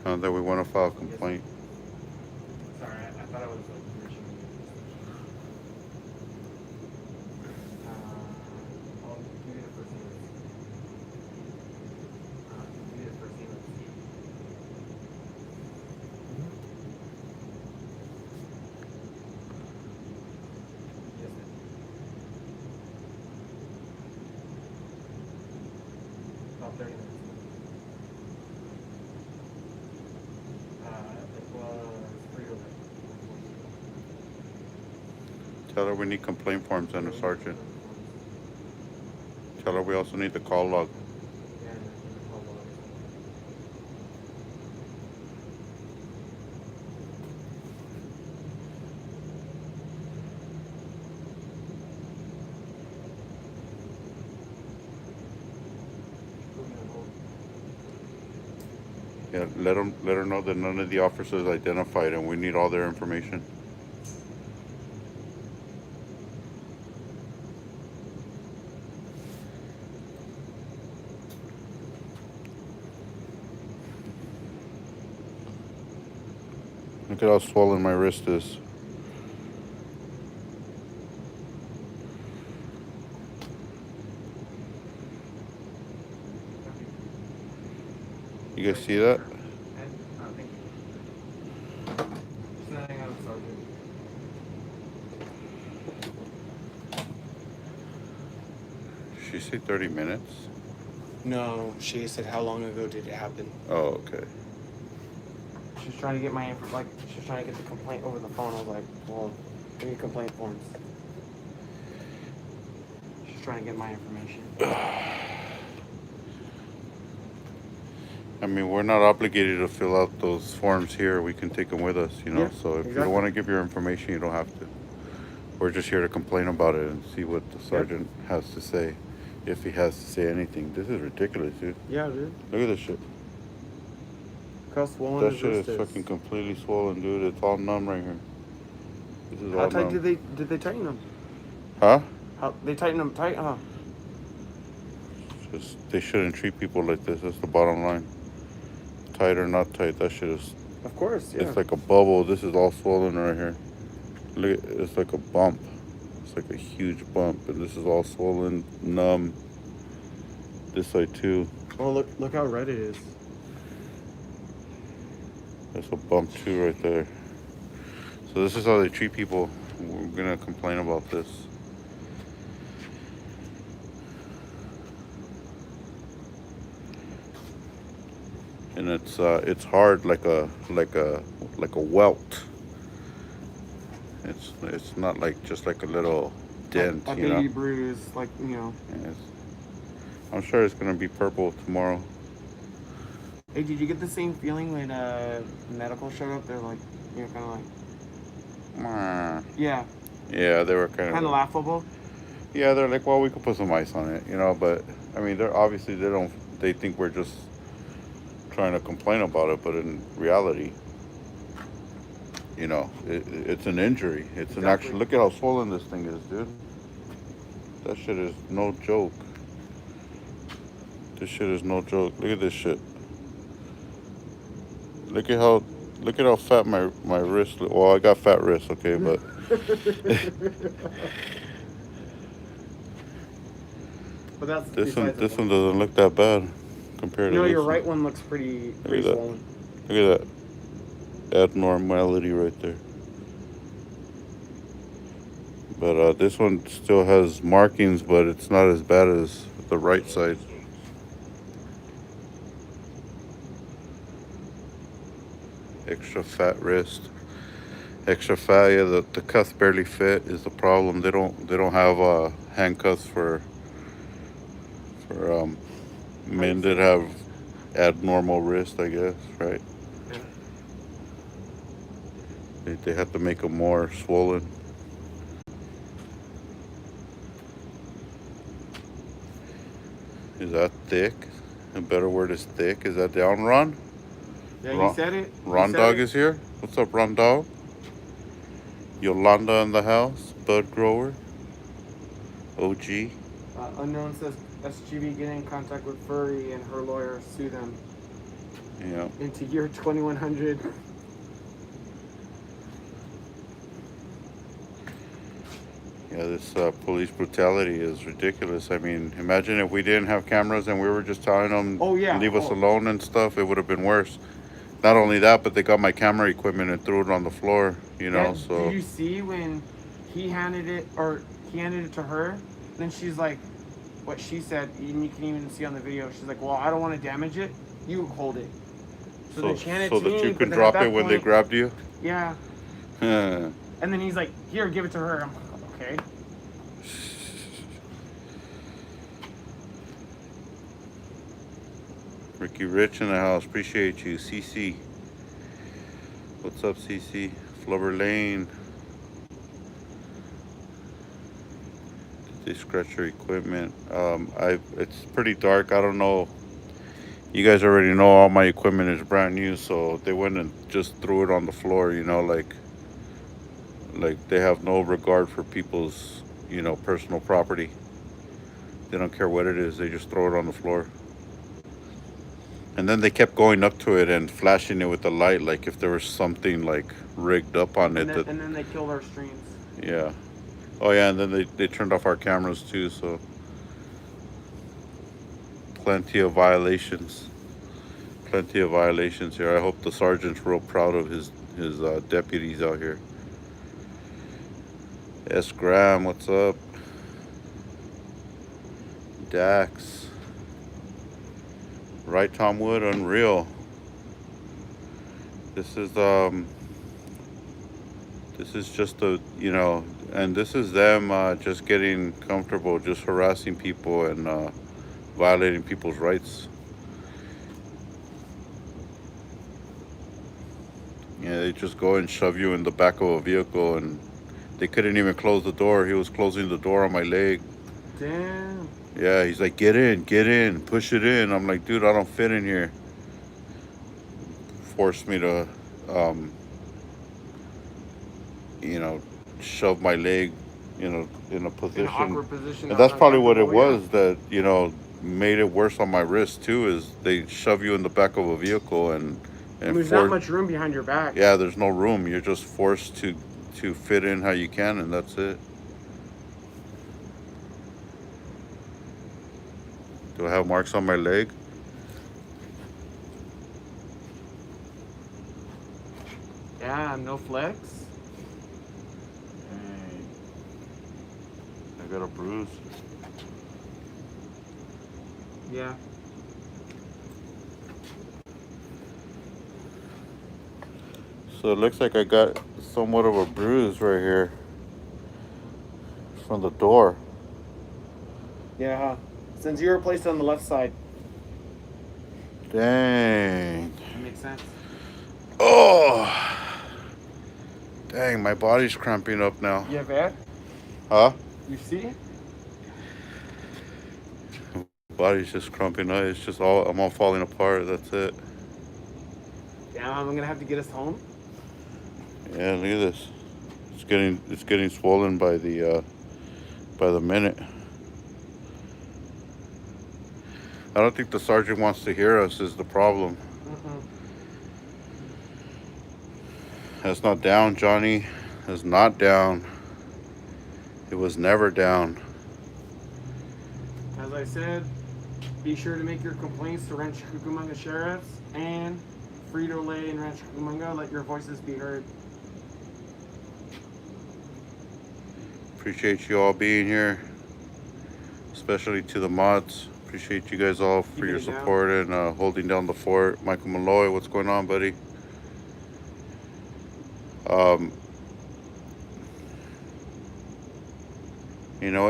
Sounds like we want to file a complaint. Sorry, I thought I was like reaching. I'll give you the first name. Give you the first name. Yes, sir. About 30 minutes. It was 3:11. Tell her we need complaint forms and a sergeant. Tell her we also need the call log. Yeah, and the call log. Put me on hold. Yeah, let her know that none of the officers identified and we need all their information. Look at how swollen my wrist is. You guys see that? And, thank you. Just nothing out, Sergeant. She say 30 minutes? No, she said, how long ago did it happen? Oh, okay. She's trying to get my she's trying to get the complaint over the phone. I was like, well, give me complaint forms. She's trying to get my information. I mean, we're not obligated to fill out those forms here. We can take them with us, you know. Yeah, So if you exactly. don't want to give your information, you don't have to. We're just here to complain about it and see what the sergeant has to say, if he has to say anything. This is ridiculous, dude. Yeah, dude. Look at this shit. Look how swollen That his shit wrist is fucking completely swollen, dude. It's all numb right here. This is How all tight numb. did they tighten him? Huh? How they tighten him tight, huh? Just, they shouldn't treat people like this. That's the bottom line. Tight or not tight, that shit is. Of course, yeah. It's like a bubble. This is all swollen right here. Look, it's like a bump. It's like a huge bump, and this is all swollen, numb. This side too. Oh, look how red it is. There's a bump too right there. So this is how they treat people. We're gonna complain about this. And it's hard like a welt. It's not like just like a little dent, A you know. baby bruise, like, you know. Yes. I'm sure it's gonna be purple tomorrow. Hey, did you get the same feeling when medical showed up? They're like, you know, kind of like, yeah, Yeah, they were kind kind of of. laughable. Yeah, they're like, well, we could put some ice on it, you know. But I mean, they're obviously they don't. They think we're just trying to complain about it, but in reality, you know, it's an injury. It's an Exactly. actual. Look at how swollen this thing is, dude. That shit is no joke. This shit is no joke. Look at this shit. Look at how. Look at how fat my wrist. Well, I got fat wrists, okay, but But that's this one besides the this one point. doesn't look that bad compared You to know, this your one. right one looks pretty Look at that. swollen. Look at that abnormality right there. But this one still has markings, but it's not as bad as the right side. Extra fat wrist. Extra fat. Yeah, the cuffs barely fit is the problem. They don't have handcuffs for men that have abnormal wrist, I guess, right? Yeah. They have to make them more swollen. Is that thick? A better word is thick. Is that down, Ron? Yeah, Ron, you said it. Ron Dog is here. What's up, Ron Dog? Yolanda in the house. Bud Grower. OG. Unknown says SGB get in contact with Furry and her lawyer sue them. Yeah. into year 2100. Yeah, this police brutality is ridiculous. I mean, imagine if we didn't have cameras and we were just telling them Oh yeah. leave us Oh, alone and stuff. It would have been worse. Not only that, but they got my camera equipment and threw it on the floor. You yeah. know, Did so you see when he handed it to her? Then she's like, what she said, and you can even see on the video. She's like, "Well, I don't want to damage it. You hold it." So then she handed so it to that you me, but can then at drop it that when they point, grabbed you. yeah. And then he's like, "Here, give it to her." I'm like, okay. Ricky Rich in the house. Appreciate you, CC. What's up, CC? Flover Lane. They scratch your equipment. It's pretty dark. I don't know. You guys already know all my equipment is brand new, so they went and just threw it on the floor. You know, like they have no regard for people's, personal property. They don't care what it is. They just throw it on the floor. And then they kept going up to it and flashing it with the light, like if there was something like rigged up on it. That And then they killed our streams. yeah. Oh yeah, and then they turned off our cameras too. So plenty of violations. Plenty of violations here. I hope the sergeant's real proud of his deputies out here. S. Graham, what's up? Dax. Right, Tom Wood, unreal. This is just and this is them just getting comfortable, just harassing people and violating people's rights. Yeah, they just go and shove you in the back of a vehicle, and they couldn't even close the door. He was closing the door on my leg. Damn. Yeah, he's like, get in, push it in. I'm like, dude, I don't fit in here. Forced me to, um, you know, shove my leg, in a In an position. awkward position. And that's probably what it uncomfortable, was that, made it worse on my wrist too, is they shove you in the back of a vehicle and There's not much room behind your back. yeah, there's no room. You're just forced to fit in how you can, and that's it. Do I have marks on my leg? Yeah, no flex. Dang. I got a bruise. Yeah. So it looks like I got somewhat of a bruise right here from the door. Yeah. Since you were placed on the left side. Dang. That makes sense. Oh. Dang, my body's cramping up now. You have air? Huh? You see? Body's just crumping up. It's just I'm all falling apart. That's it. Yeah, I'm gonna have to get us home. Yeah, look at this. It's getting swollen by the minute. I don't think the sergeant wants to hear us is the problem. Mm-mm. That's not down, Johnny. That's not down. It was never down. As I said, be sure to make your complaints to Rancho Cucamonga sheriffs and Frito-Lay and Rancho Cucamonga. Let your voices be heard. Appreciate you all being here, especially to the mods. Appreciate you guys all for your support and holding down the fort. Michael Malloy, what's going on, buddy?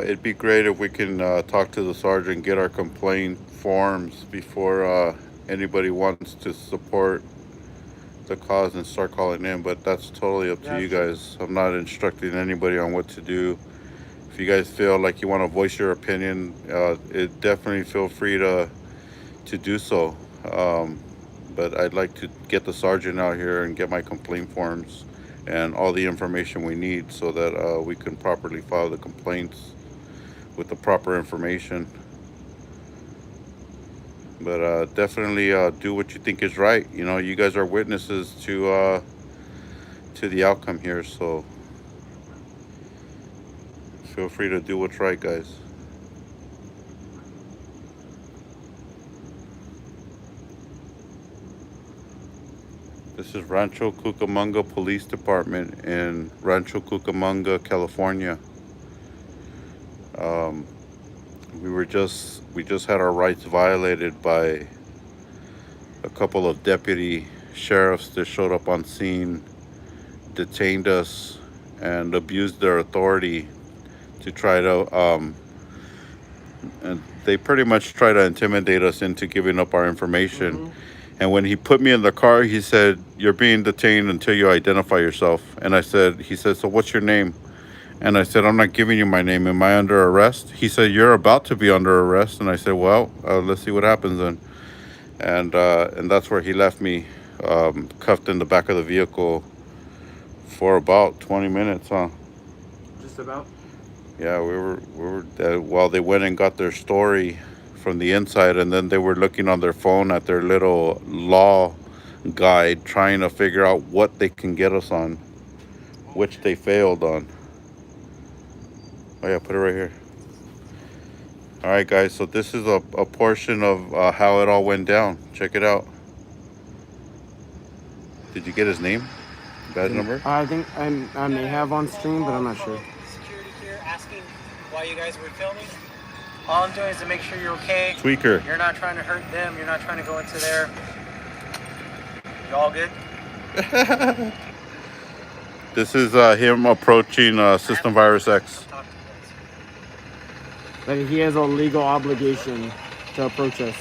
It'd be great if we can talk to the sergeant, get our complaint forms before anybody wants to support the cause and start calling in. But that's totally up to you guys. I'm not instructing anybody on what to do. If you guys feel like you want to voice your opinion, it definitely feel free to do so. But I'd like to get the sergeant out here and get my complaint forms and all the information we need so that we can properly file the complaints with the proper information. But definitely do what you think is right. You know, you guys are witnesses to the outcome here, so feel free to do what's right, guys. This is Rancho Cucamonga Police Department in Rancho Cucamonga, California. Um, we just had our rights violated by a couple of deputy sheriffs that showed up on scene, detained us, and abused their authority to try to and they pretty much try to intimidate us into giving up our information. And when he put me in the car, he said, "You're being detained until you identify yourself." And he said, "So what's your name?" And I said, "I'm not giving you my name. Am I under arrest?" He said, "You're about to be under arrest." And I said, "Well, let's see what happens then." And that's where he left me cuffed in the back of the vehicle for about 20 minutes, huh? Just about. Yeah, we were while they went and got their story from the inside, and then they were looking on their phone at their little law guide, trying to figure out what they can get us on, which they failed on. Oh yeah, put it right here. All right, guys. So this is a portion of how it all went down. Check it out. Did you get his name? Badge number? I think I may have on stream, but I'm not sure. Security here asking why you guys were filming. All I'm doing is to make sure you're okay. Tweaker. You're not trying to hurt them. You're not trying to go into there. You all good? This is him approaching System Virus X. Talk to you guys. That he has a legal obligation to approach us.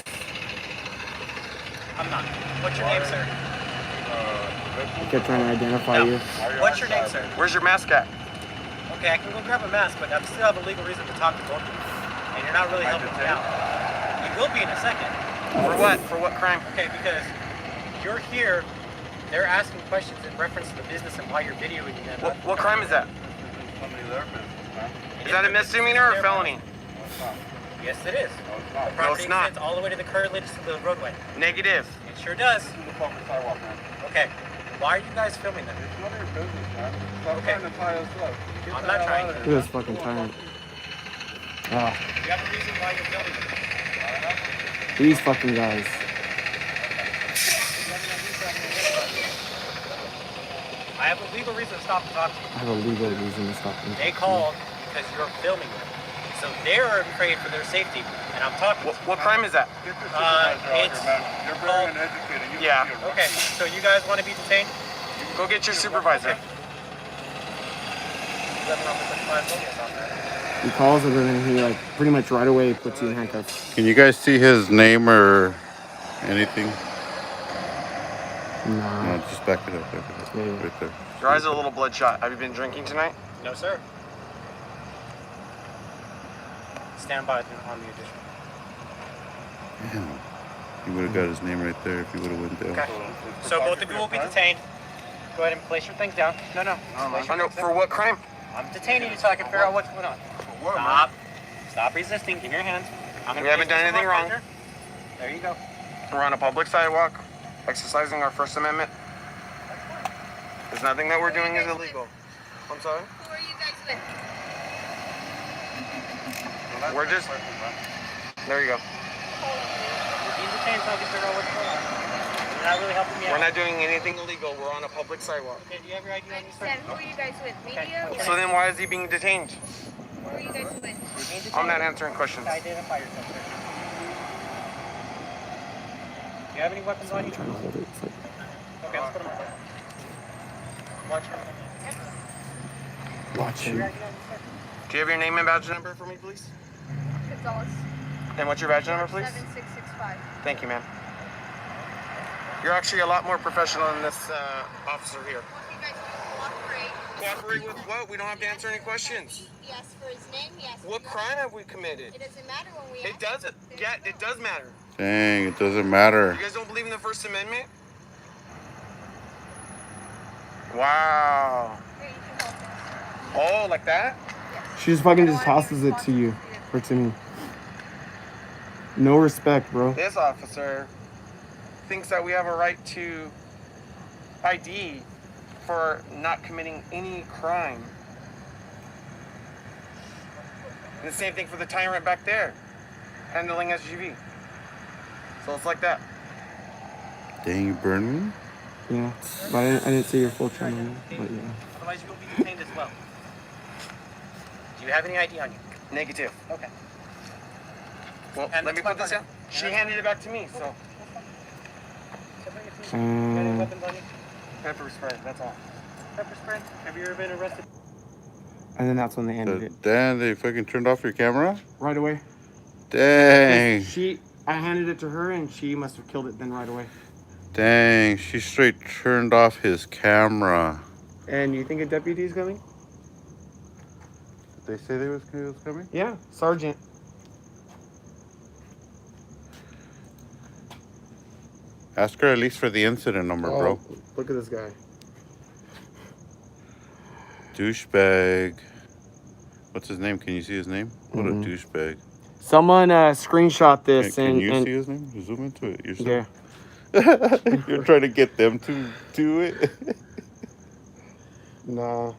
I'm not. What's your name, sir? He kept trying to identify No. you. What's your name, sir? Where's your mask at? Okay, I can go grab a mask, but I still have a legal reason to talk to both of you. And you're not really helping me out. You will be in a second. For what? For what crime? Okay, because you're here, they're asking questions in reference to the business and why you're videoing them. What crime is that? Is that a misdemeanor or felony? Yes, it is. The No, property it's not. extends all the way to the current limits of the roadway. Negative. It sure does. Okay. Why are you guys filming them? Okay. I'm not trying to. Look at this fucking tyrant. Ah, You have a reason why you're filming them. these fucking guys. I have a legal reason to stop and talk to you. I have a legal reason to stop them. They called because you're filming them. So they're afraid for their safety. And I'm talking to What crime is that? it's You're very uneducated. Yeah. Okay, so you guys want to be detained? Go get your supervisor. He calls it and then he like pretty much right away puts you in handcuffs. Can you guys see his name or anything? Nah. No, just back it up. Yeah, yeah. Right there. Your eyes are a little bloodshot. Have you been drinking tonight? No, sir. Stand by on the addition. Damn. You would have got his name right there if you would have went there. Okay. So both of you will be detained. Go ahead and place your things down. No. I know. For what crime? I'm detaining you so I can figure out what's going on. Stop. Stop resisting. Give me your hands. I'm gonna We haven't place done this anything right wrong. there. There you go. We're on a public sidewalk, exercising our First Amendment. There's nothing that we're doing is illegal. I'm sorry? Who are you guys with? We're just... There you go. You're being detained so I can figure out what's going on. You're not really helping me out. We're not doing anything illegal. We're on a public sidewalk. Okay, do you have your ID I on you, sir? understand. Who are you guys with? Media? Okay. So then why is he being detained? Who are you guys with? You're being detained. I'm not answering questions. Identify yourself, sir. Do you have any weapons on you? I'm trying to hold it. It's like, Okay, let's put them on. Watch your watch him. Do you have your name and badge number for me, please? Gonzalez. And what's your badge number, please? 7665. Thank you, ma'am. You're actually a lot more professional than this officer here. Well, if you guys cooperate. Cooperate with what? We don't have to answer any questions. He asked for his name. He asked What for crime have we committed? It doesn't matter when we It ask. doesn't. Yeah, it does matter. Dang, it doesn't matter. You guys don't believe in the First Amendment? Wow. Here, you can hold this. Oh, like that? She just fucking just tosses it to you or to me. No respect, bro. This officer thinks that we have a right to ID for not committing any crime. And the same thing for the tyrant back there, handling SUV. So it's like that. Dang, you burned me? Yeah, but I didn't see your full channel. But yeah. Otherwise, you will be detained as well. Do you have any ID on you? Negative. Okay. Well, And let me put this down. She handed it back to me, so. Any weapons on you? Pepper spray, that's all. Pepper spray? Have you ever been arrested? And then that's when they ended it Damn, they fucking turned off your camera? right away. Dang. I handed it to her, and she must have killed it then right away. Dang, she straight turned off his camera. And you think a deputy is coming? Did they say they was coming? Yeah, sergeant. Ask her at least for the incident number, bro. Look at this guy. Douchebag. What's his name? Can you see his name? What a Mhm. douchebag. Someone screenshot this Can you and see his name? Zoom into it yourself. yeah. You're trying to get them to do it. No.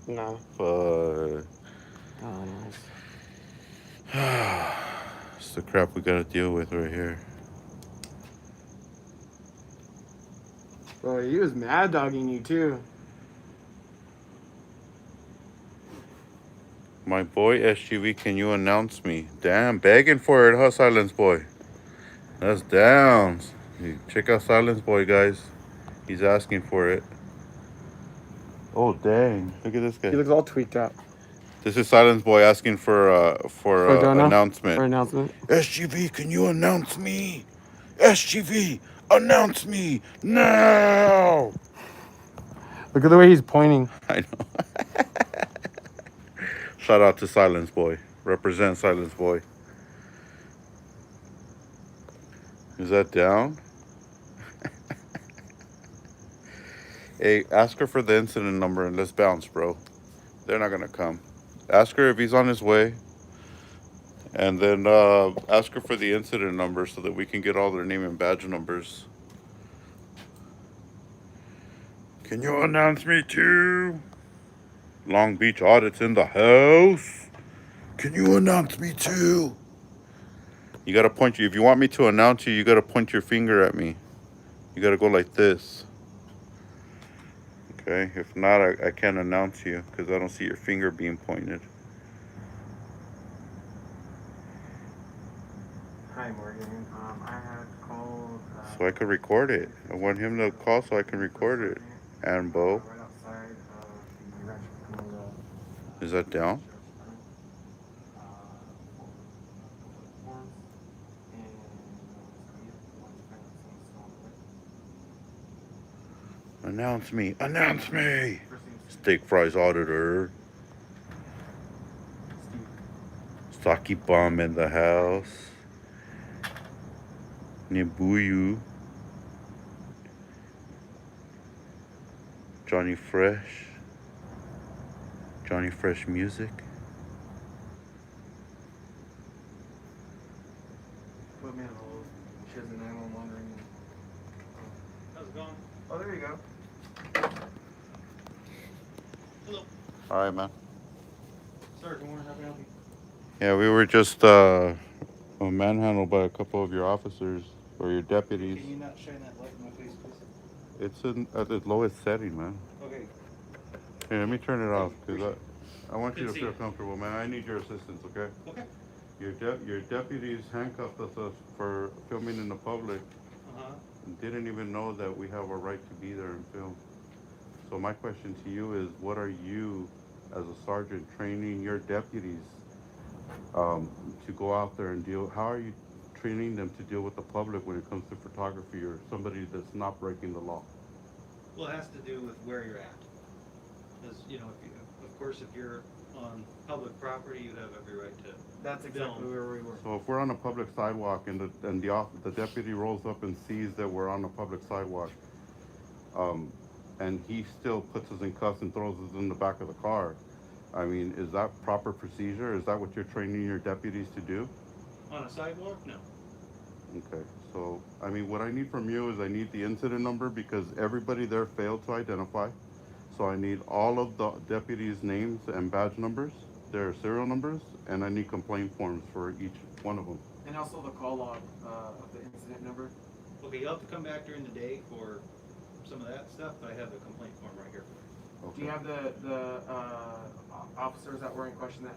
No. Fuck. Oh, nice. It's the crap we gotta deal with right here. Bro, he was mad dogging you too. My boy SUV, can you announce me? Damn, begging for it, huh, Silence Boy? That's downs. Check out Silence Boy, guys. He's asking for it. Oh, dang. Look at this guy. He looks all tweaked out. This is Silence Boy asking for Donna? announcement. For announcement. SGV, can you announce me? SGV, announce me now! Look at the way he's pointing. I know. Shout out to Silence Boy. Represent Silence Boy. Is that down? Hey, ask her for the incident number and let's bounce, bro. They're not gonna come. Ask her if he's on his way. And then ask her for the incident number so that we can get all their name and badge numbers. Can you announce me too? Long Beach Audit's in the house. Can you announce me too? You gotta point you. If you want me to announce you, you gotta point your finger at me. You gotta go like this. Okay? If not, I can't announce you because I don't see your finger being pointed. Hi, Morgan. I had called. So I could record it. I want him to call so I can record it. And Bo. Right outside of the Rancho. Is that down? Announce me. Announce me. Steak Fries Auditor. Saki Bomb in the house. Nibuyu. Johnny Fresh. Johnny Fresh Music. Put me on hold. She has a 911 ring. How's it going? Oh, there you go. Hello. All right, man. Sir, good morning. How can I help you? Yeah, we were just manhandled by a couple of your officers or your deputies. Can you not shine that light in my face, please? It's at the lowest setting, man. Okay. Hey, let me turn it off because I want you Good to to see feel you. comfortable, man. I need your assistance, okay? Okay. Your deputies handcuffed us for filming in the public Uh-huh. and didn't even know that we have a right to be there and film. So my question to you is, what are you, as a sergeant, training your deputies to go out there and deal? How are you training them to deal with the public when it comes to photography or somebody that's not breaking the law? Well, it has to do with where you're at. Because, you know, of course, if you're on public property, you'd have every right to. That's exactly Film. where we were. So if we're on a public sidewalk and the deputy rolls up and sees that we're on a public sidewalk, and he still puts us in cuffs and throws us in the back of the car, I mean, is that proper procedure? Is that what you're training your deputies to do? On a sidewalk? No. Okay, so, I mean, what I need from you is I need the incident number because everybody there failed to identify. So I need all of the deputies' names and badge numbers, their serial numbers, and I need complaint forms for each one of them. And also the call log of the incident number. Okay, you'll have to come back during the day for some of that stuff, but I have the complaint form right here. Do you have the officers that were in question that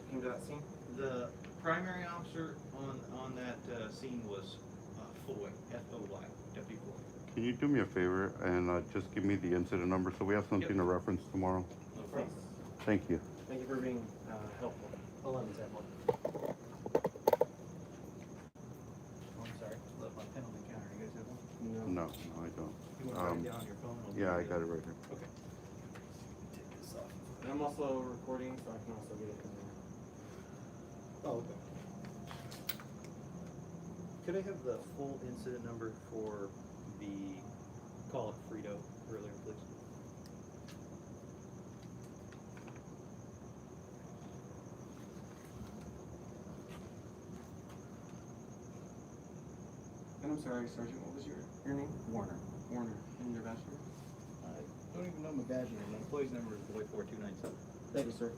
came to that scene? The primary officer on that scene was Foy, F-O-Y, Deputy Foy. Can you do me a favor and just give me the incident number so we have something to reference tomorrow? No problem. Thank you. Thank you for being helpful. 11-10. Oh, I'm sorry. Left my pen on the counter. You guys have one? No, I don't. You want to write it down on your phone? Yeah, I got it right here. Okay. Take this off. And I'm also recording, so I can also get it in there. Oh, okay. Could I have the full incident number for the call at Frito earlier, please? And I'm sorry, Sergeant, what was your name? Warner. Warner. And your bachelor? I don't even know my badge number. My employee's number is Boy 4297. Thank you, sir.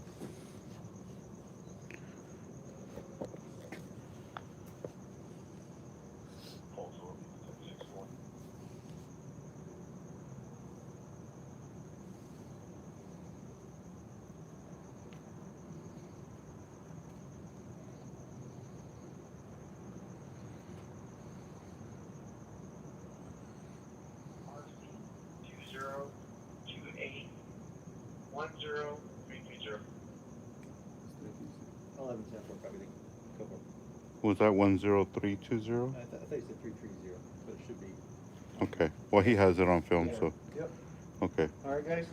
I'll have him send for everything. Go for it. Was that 10320? I thought you said 330, but it should be. Okay. Well, he has it on film, Yeah. so. Yep. Okay. All right, guys.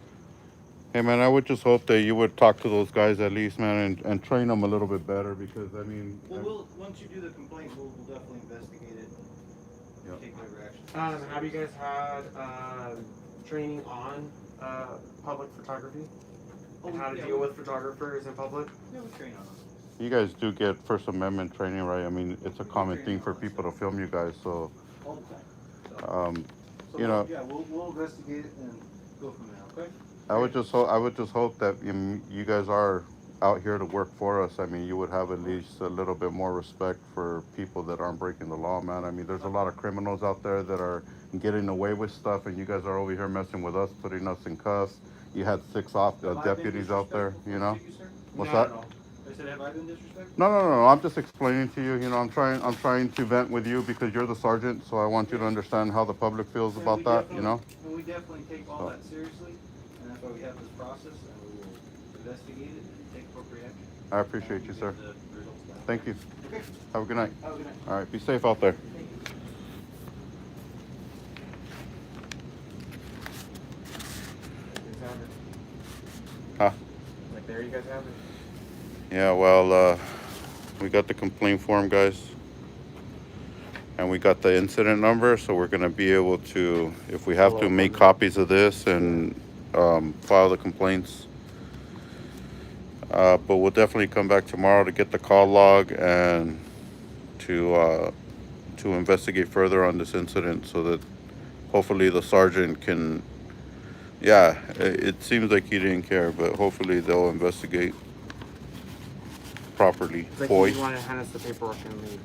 Hey, man, I would just hope that you would talk to those guys at least, man, and train them a little bit better because, I mean. Well, once you do the complaint, we'll definitely investigate it. Yep. Take whatever action. Have you guys had training on public photography? And how to deal with photographers in public? Yeah, we train on those. You guys do get First Amendment training, right? I mean, it's a common thing for people to film you guys, so, All the time. So, you know. Yeah, we'll investigate it and go from there, okay? I would just hope that you guys are out here to work for us. I mean, you would have at least a little bit more respect for people that aren't breaking the law, man. I mean, there's a lot of criminals out there that are getting away with stuff, and you guys are over here messing with us, putting us in cuffs. You had 6 deputies out there, you know. What's that? No. I said, have I been disrespectful? No. I'm just explaining to you. You know, I'm trying to vent with you because you're the sergeant, so I want you to understand how the public feels And about we that. You know. definitely- And we definitely take all that seriously, and that's why we have this process, and we will investigate it and take appropriate action. I appreciate you, sir. Get the results back. Thank you. Okay. Have a good night. Have a good night. All right. Be safe out there. Thank you. Huh? Like, there you guys have it. Yeah, well, we got the complaint form, guys. And we got the incident number, so we're going to be able to, if we have to, make copies of this and file the complaints. But we'll definitely come back tomorrow to get the call log and to investigate further on this incident so that hopefully the sergeant can, yeah, it seems like he didn't care, but hopefully they'll investigate properly. It's like Boy. he wanted to hand us the paperwork and leave.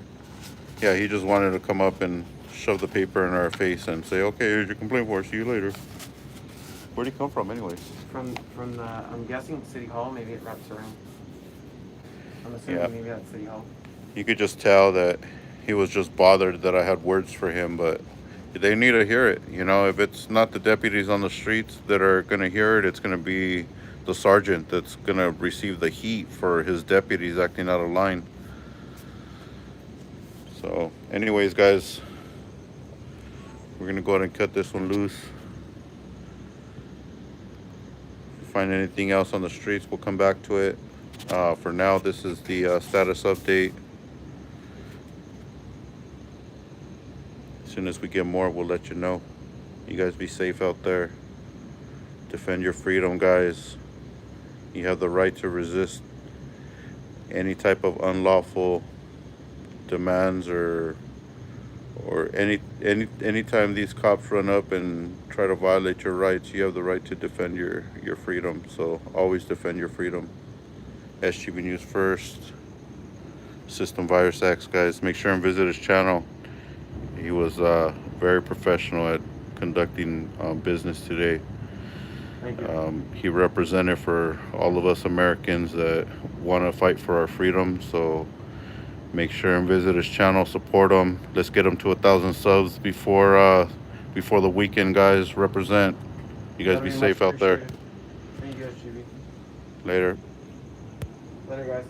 Yeah, he just wanted to come up and shove the paper in our face and say, okay, here's your complaint for. See you later. Where'd he come from anyways? From the, I'm guessing City Hall, maybe it wraps around. I'm assuming Yeah. maybe that's City Hall. You could just tell that he was just bothered that I had words for him, but they need to hear it. You know, if it's not the deputies on the streets that are going to hear it, it's going to be the sergeant that's going to receive the heat for his deputies acting out of line. So anyways, guys, we're going to go ahead and cut this one loose. If we find anything else on the streets, we'll come back to it. For now, this is the status update. As soon as we get more, we'll let you know. You guys be safe out there. Defend your freedom, guys. You have the right to resist any type of unlawful demands or anytime these cops run up and try to violate your rights, you have the right to defend your freedom. So always defend your freedom. SGB News First, System Virus X, guys. Make sure and visit his channel. He was very professional at conducting business today. Thank you. He represented for all of us Americans that want to fight for our freedom. So make sure and visit his channel, support him. Let's get him to 1,000 subs before the weekend, guys. Represent. You guys That'd be much safe out there. appreciated. Thank you, SGB. Later. Later, guys.